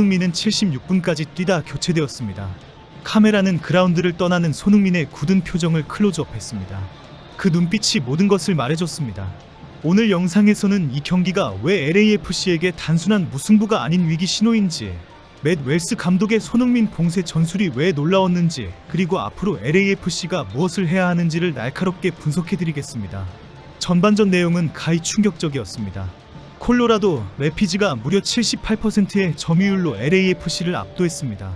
손흥민은 76분까지 뛰다 교체되었습니다. 카메라는 그라운드를 떠나는 손흥민의 굳은 표정을 클로즈업했습니다. 그 눈빛이 모든 것을 말해줬습니다. 오늘 영상에서는 이 경기가 왜 LAFC에게 단순한 무승부가 아닌 위기 신호인지, 맷 웰스 감독의 손흥민 봉쇄 전술이 왜 놀라웠는지, 그리고 앞으로 LAFC가 무엇을 해야 하는지를 날카롭게 분석해드리겠습니다. 전반전 내용은 가히 충격적이었습니다. 콜로라도 래피즈가 무려 78%의 점유율로 LAFC를 압도했습니다.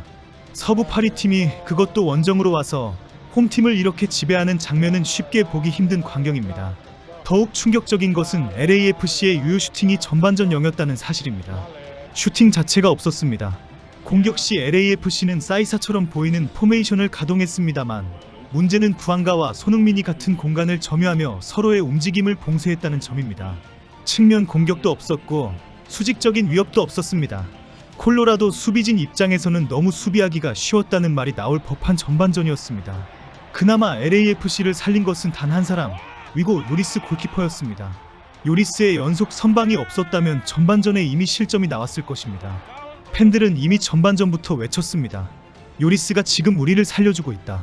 서부 파리 팀이 그것도 원정으로 와서 홈팀을 이렇게 지배하는 장면은 쉽게 보기 힘든 광경입니다. 더욱 충격적인 것은 LAFC의 유효 슈팅이 전반전 0이었다는 사실입니다. 슈팅 자체가 없었습니다. 공격 시 LAFC는 사이사처럼 보이는 포메이션을 가동했습니다만, 문제는 부안가와 손흥민이 같은 공간을 점유하며 서로의 움직임을 봉쇄했다는 점입니다. 측면 공격도 없었고 수직적인 위협도 없었습니다. 콜로라도 수비진 입장에서는 너무 수비하기가 쉬웠다는 말이 나올 법한 전반전이었습니다. 그나마 LAFC를 살린 것은 단 한 사람, 위고 요리스 골키퍼였습니다. 요리스의 연속 선방이 없었다면 전반전에 이미 실점이 나왔을 것입니다. 팬들은 이미 전반전부터 외쳤습니다. 요리스가 지금 우리를 살려주고 있다.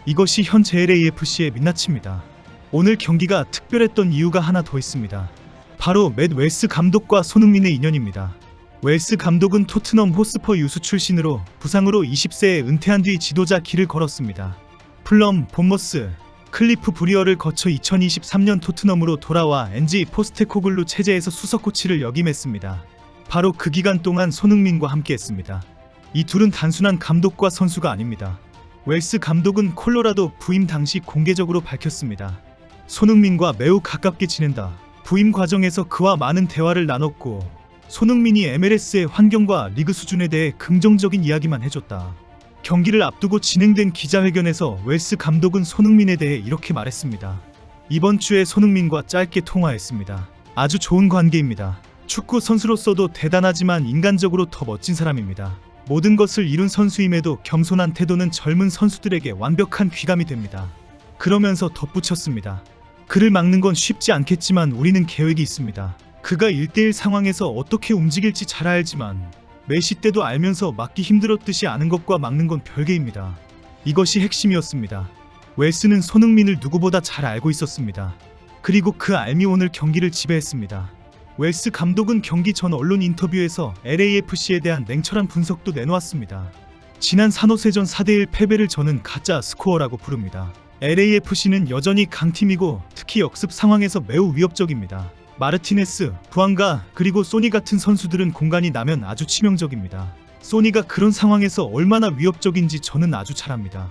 이것이 현재 LAFC의 민낯입니다. 오늘 경기가 특별했던 이유가 하나 더 있습니다. 바로 맷 웰스 감독과 손흥민의 인연입니다. 웰스 감독은 토트넘 호스퍼 유수 출신으로 부상으로 20세에 은퇴한 뒤 지도자 길을 걸었습니다. 풀럼, 본머스, 클리프 브리어를 거쳐 2023년 토트넘으로 돌아와 엔지 포스테코글루 체제에서 수석 코치를 역임했습니다. 바로 그 기간 동안 손흥민과 함께했습니다. 이 둘은 단순한 감독과 선수가 아닙니다. 웰스 감독은 콜로라도 부임 당시 공개적으로 밝혔습니다. 손흥민과 매우 가깝게 지낸다. 부임 과정에서 그와 많은 대화를 나눴고, 손흥민이 MLS의 환경과 리그 수준에 대해 긍정적인 이야기만 해줬다. 경기를 앞두고 진행된 기자회견에서 웰스 감독은 손흥민에 대해 이렇게 말했습니다. 이번 주에 손흥민과 짧게 통화했습니다. 아주 좋은 관계입니다. 축구 선수로서도 대단하지만 인간적으로 더 멋진 사람입니다. 모든 것을 이룬 선수임에도 겸손한 태도는 젊은 선수들에게 완벽한 귀감이 됩니다. 그러면서 덧붙였습니다. 그를 막는 건 쉽지 않겠지만 우리는 계획이 있습니다. 그가 1대1 상황에서 어떻게 움직일지 잘 알지만 메시 때도 알면서 막기 힘들었듯이 아는 것과 막는 건 별개입니다. 이것이 핵심이었습니다. 웰스는 손흥민을 누구보다 잘 알고 있었습니다. 그리고 그 알미 오늘 경기를 지배했습니다. 웰스 감독은 경기 전 언론 인터뷰에서 LAFC에 대한 냉철한 분석도 내놓았습니다. 지난 산호세전 4대1 패배를 저는 가짜 스코어라고 부릅니다. LAFC는 여전히 강팀이고 특히 역습 상황에서 매우 위협적입니다. 마르티네스, 부안가, 그리고 소니 같은 선수들은 공간이 나면 아주 치명적입니다. 소니가 그런 상황에서 얼마나 위협적인지 저는 아주 잘 압니다.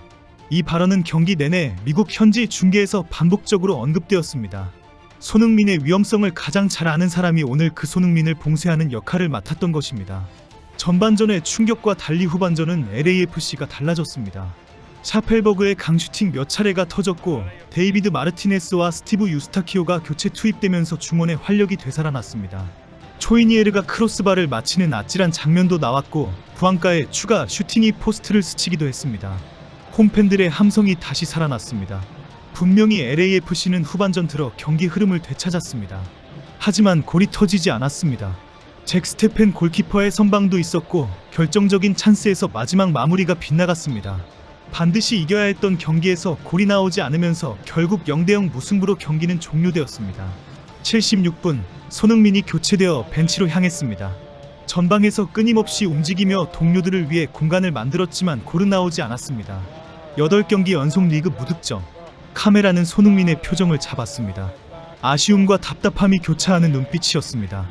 이 발언은 경기 내내 미국 현지 중계에서 반복적으로 언급되었습니다. 손흥민의 위험성을 가장 잘 아는 사람이 오늘 그 손흥민을 봉쇄하는 역할을 맡았던 것입니다. 전반전의 충격과 달리 후반전은 LAFC가 달라졌습니다. 샤펠버그의 강슈팅 몇 차례가 터졌고, 데이비드 마르티네스와 스티브 유스타키오가 교체 투입되면서 중원의 활력이 되살아났습니다. 초이니에르가 크로스바를 마치는 아찔한 장면도 나왔고, 부안가의 추가 슈팅이 포스트를 스치기도 했습니다. 홈팬들의 함성이 다시 살아났습니다. 분명히 LAFC는 후반전 들어 경기 흐름을 되찾았습니다. 하지만 골이 터지지 않았습니다. 잭 스테펜 골키퍼의 선방도 있었고, 결정적인 찬스에서 마지막 마무리가 빗나갔습니다. 반드시 이겨야 했던 경기에서 골이 나오지 않으면서 결국 0대0 무승부로 경기는 종료되었습니다. 76분, 손흥민이 교체되어 벤치로 향했습니다. 전방에서 끊임없이 움직이며 동료들을 위해 공간을 만들었지만 골은 나오지 않았습니다. 8경기 연속 리그 무득점. 카메라는 손흥민의 표정을 잡았습니다. 아쉬움과 답답함이 교차하는 눈빛이었습니다.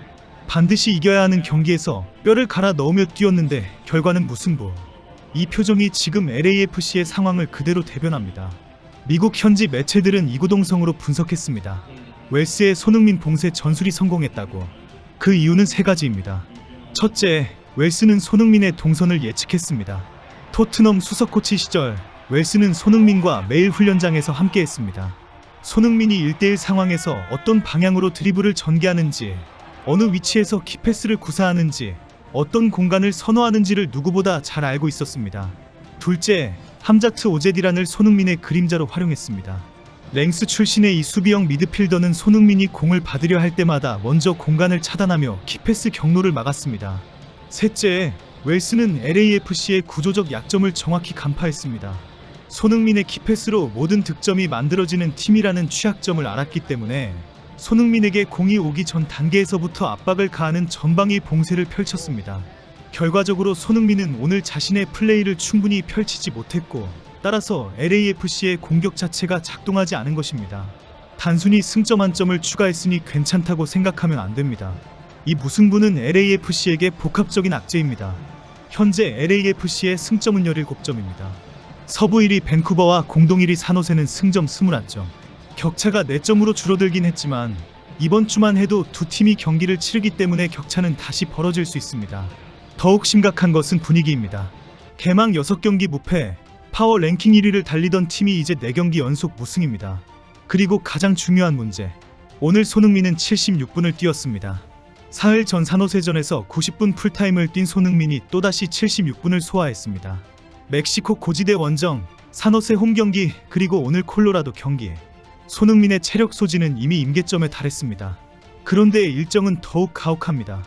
반드시 이겨야 하는 경기에서 뼈를 갈아 넣으며 뛰었는데 결과는 무승부. 이 표정이 지금 LAFC의 상황을 그대로 대변합니다. 미국 현지 매체들은 이구동성으로 분석했습니다. 웰스의 손흥민 봉쇄 전술이 성공했다고. 그 이유는 3가지입니다. 첫째, 웰스는 손흥민의 동선을 예측했습니다. 토트넘 수석 코치 시절 웰스는 손흥민과 매일 훈련장에서 함께했습니다. 손흥민이 1대1 상황에서 어떤 방향으로 드리블을 전개하는지, 어느 위치에서 키패스를 구사하는지, 어떤 공간을 선호하는지를 누구보다 잘 알고 있었습니다. 둘째, 함자트 오제디란을 손흥민의 그림자로 활용했습니다. 랭스 출신의 이 수비형 미드필더는 손흥민이 공을 받으려 할 때마다 먼저 공간을 차단하며 키패스 경로를 막았습니다. 셋째, 웰스는 LAFC의 구조적 약점을 정확히 간파했습니다. 손흥민의 키패스로 모든 득점이 만들어지는 팀이라는 취약점을 알았기 때문에 손흥민에게 공이 오기 전 단계에서부터 압박을 가하는 전방위 봉쇄를 펼쳤습니다. 결과적으로 손흥민은 오늘 자신의 플레이를 충분히 펼치지 못했고, 따라서 LAFC의 공격 자체가 작동하지 않은 것입니다. 단순히 승점 한 점을 추가했으니 괜찮다고 생각하면 안 됩니다. 이 무승부는 LAFC에게 복합적인 악재입니다. 현재 LAFC의 승점은 17점입니다. 서부 1위 밴쿠버와 공동 1위 산호세는 승점 21점. 격차가 4점으로 줄어들긴 했지만 이번 주만 해도 두 팀이 경기를 치르기 때문에 격차는 다시 벌어질 수 있습니다. 더욱 심각한 것은 분위기입니다. 개막 6경기 무패, 파워 랭킹 1위를 달리던 팀이 이제 4경기 연속 무승입니다. 그리고 가장 중요한 문제, 오늘 손흥민은 76분을 뛰었습니다. 사흘 전 산호세전에서 90분 풀타임을 뛴 손흥민이 또다시 76분을 소화했습니다. 멕시코 고지대 원정, 산호세 홈경기, 그리고 오늘 콜로라도 경기에 손흥민의 체력 소진은 이미 임계점에 달했습니다. 그런데 일정은 더욱 가혹합니다.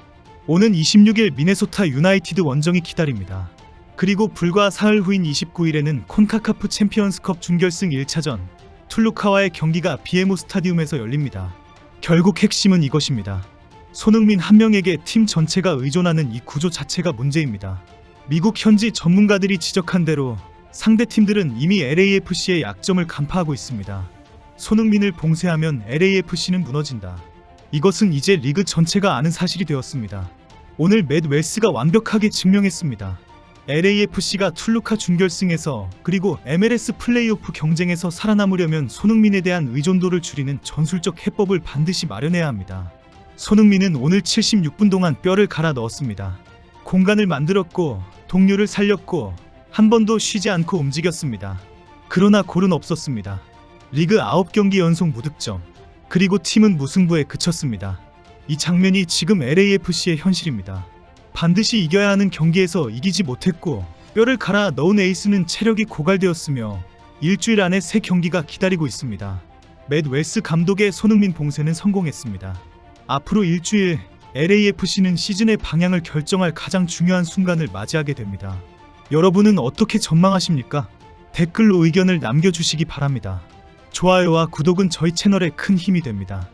오는 26일 미네소타 유나이티드 원정이 기다립니다. 그리고 불과 사흘 후인 29일에는 콘카카프 챔피언스컵 준결승 1차전 툴루카와의 경기가 비에모 스타디움에서 열립니다. 결국 핵심은 이것입니다. 손흥민 한 명에게 팀 전체가 의존하는 이 구조 자체가 문제입니다. 미국 현지 전문가들이 지적한 대로 상대 팀들은 이미 LAFC의 약점을 간파하고 있습니다. 손흥민을 봉쇄하면 LAFC는 무너진다. 이것은 이제 리그 전체가 아는 사실이 되었습니다. 오늘 맷 웰스가 완벽하게 증명했습니다. LAFC가 툴루카 준결승에서 그리고 MLS 플레이오프 경쟁에서 살아남으려면 손흥민에 대한 의존도를 줄이는 전술적 해법을 반드시 마련해야 합니다. 손흥민은 오늘 76분 동안 뼈를 갈아 넣었습니다. 공간을 만들었고 동료를 살렸고 한 번도 쉬지 않고 움직였습니다. 그러나 골은 없었습니다. 리그 9경기 연속 무득점, 그리고 팀은 무승부에 그쳤습니다. 이 장면이 지금 LAFC의 현실입니다. 반드시 이겨야 하는 경기에서 이기지 못했고, 뼈를 갈아 넣은 에이스는 체력이 고갈되었으며 일주일 안에 3경기가 기다리고 있습니다. 맷 웰스 감독의 손흥민 봉쇄는 성공했습니다. 앞으로 일주일 LAFC는 시즌의 방향을 결정할 가장 중요한 순간을 맞이하게 됩니다. 여러분은 어떻게 전망하십니까? 댓글로 의견을 남겨주시기 바랍니다. 좋아요와 구독은 저희 채널에 큰 힘이 됩니다.